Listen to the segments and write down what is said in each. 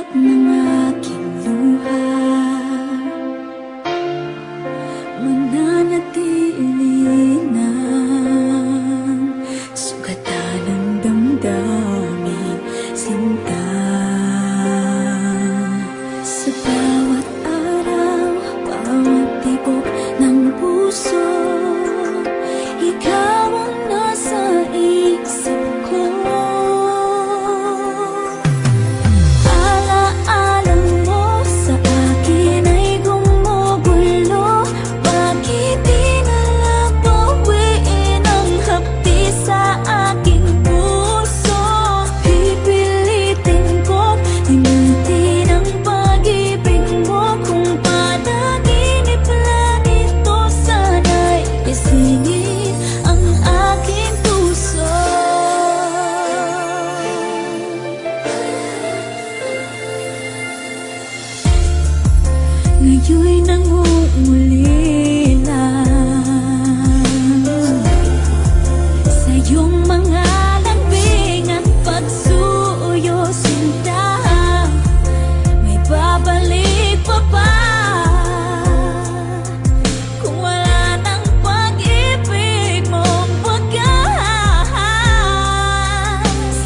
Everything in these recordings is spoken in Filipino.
Dulot ng aking luha, mananatili ng sugatan ng damdamin, sinta. Sa bawat araw, bawat tibok ng puso, ikaw ang nasa isip ko. Alaala mo sa akin ay gumugulo. Bakit di na lang bawiin ang hapdi sa aking puso? Pipilitin ko limutin ang pag-ibig mo. Kung panaginip lang ito, sana'y isingin ang aking puso. Ngayon'y nangungulila sa iyong mga lambing at pagsuyo, sinta. May babalik pa ba kung wala ng pag-ibig mong wagas?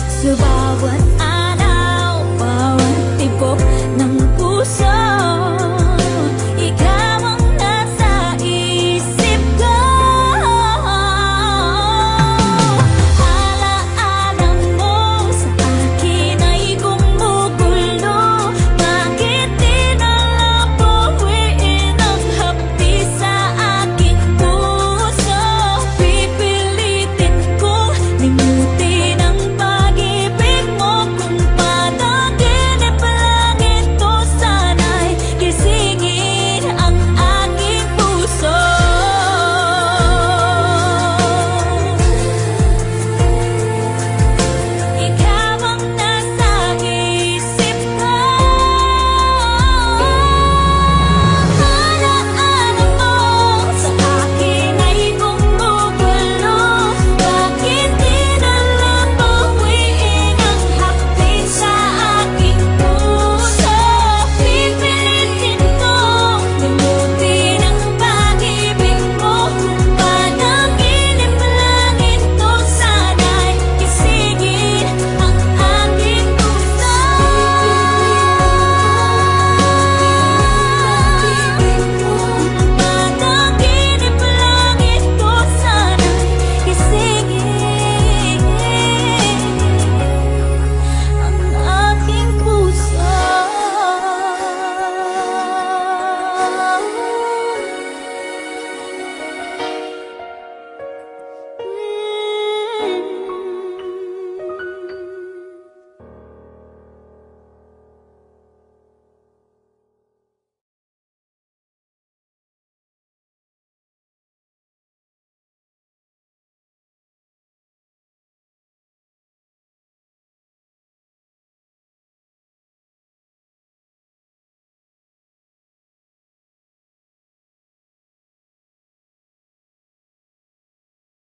Sa bawat araw, bawat tibok